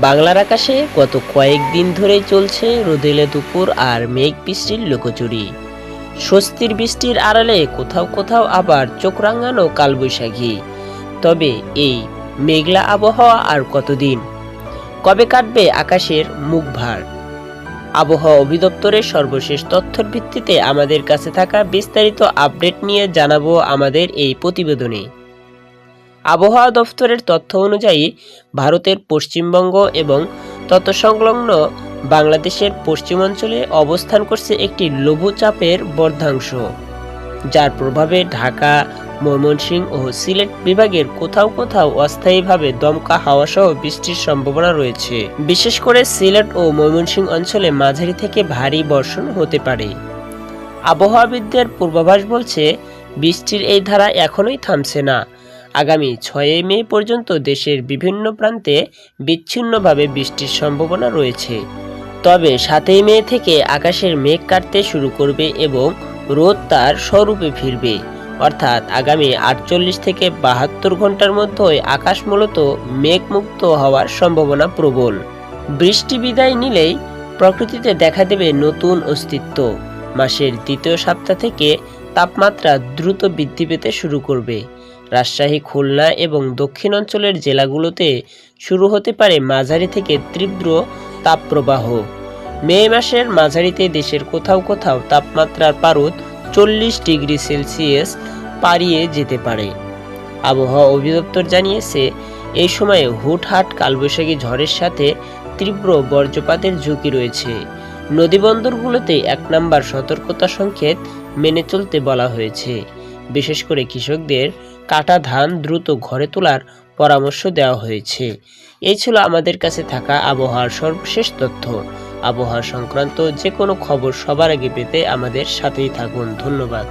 বাংলার আকাশে গত কয়েকদিন ধরে চলছে রোদেলে দুপুর আর মেঘ বৃষ্টির লুকোচুরি। স্বস্তির বৃষ্টির আড়ালে কোথাও কোথাও আবার চোখ রাঙানো কালবৈশাখী। তবে এই মেঘলা আবহাওয়া আর কতদিন? কবে কাটবে আকাশের মুখভার? আবহাওয়া অধিদপ্তরের সর্বশেষ তথ্যের ভিত্তিতে আমাদের কাছে থাকা বিস্তারিত আপডেট নিয়ে জানাবো আমাদের এই প্রতিবেদনে। আবহাওয়া দফতরের তথ্য অনুযায়ী ভারতের পশ্চিমবঙ্গ এবং তৎসংলগ্ন বাংলাদেশের পশ্চিমাঞ্চলে অবস্থান করছে একটি লঘুচাপের বর্ধাংশ, যার প্রভাবে ঢাকা, ময়মনসিংহ ও সিলেট বিভাগের কোথাও কোথাও অস্থায়ীভাবে দমকা হাওয়াসহ বৃষ্টির সম্ভাবনা রয়েছে। বিশেষ করে সিলেট ও ময়মনসিংহ অঞ্চলে মাঝারি থেকে ভারী বর্ষণ হতে পারে। আবহাওয়াবিদদের পূর্বাভাস বলছে, বৃষ্টির এই ধারা এখনোই থামছে না। আগামী 6 মে পর্যন্ত দেশের বিভিন্ন প্রান্তে বিচ্ছিন্নভাবে বৃষ্টির সম্ভাবনা রয়েছে। তবে 7 মে থেকে আকাশের মেঘ কাটতে শুরু করবে এবং রোদ তার স্বরূপে ফিরবে, অর্থাৎ আগামী 48 থেকে 72 ঘন্টার মধ্যে আকাশ মূলত মেঘমুক্ত হওয়ার সম্ভাবনা প্রবল। বৃষ্টি বিদায় নিলেই প্রকৃতিতে দেখা দেবে নতুন অস্তিত্ব। মাসের দ্বিতীয় সপ্তাহ থেকে তাপমাত্রা দ্রুত বৃদ্ধি পেতে শুরু করবে। রাজশাহী, খুলনা এবং দক্ষিণ অঞ্চলের জেলাগুলোতে শুরু হতে পারে মাঝারি থেকে তীব্র তাপপ্রবাহ। মে মাসের মাঝারিতে দেশের কোথাও কোথাও তাপমাত্রার পারদ 40 ডিগ্রি সেলসিয়াস পারিয়ে যেতে পারে। আবহাওয়া অধিদপ্তর জানিয়েছে, এই সময়ে হুটহাট কালবৈশাখী ঝড়ের সাথে তীব্র বজ্রপাতের ঝুঁকি রয়েছে। নদীবন্দরগুলোতে 1 নম্বর সতর্কতা সংকেত মেনে চলতে বলা হয়েছে। বিশেষ করে কৃষকদের কাটা ধান দ্রুত ঘরে তোলার পরামর্শ দেওয়া হয়েছে। এই ছিল আমাদের কাছে থাকা আবহাওয়ার সর্বশেষ তথ্য। আবহাওয়া সংক্রান্ত যে কোনো খবর সবার আগে পেতে আমাদের সাথেই থাকুন। ধন্যবাদ।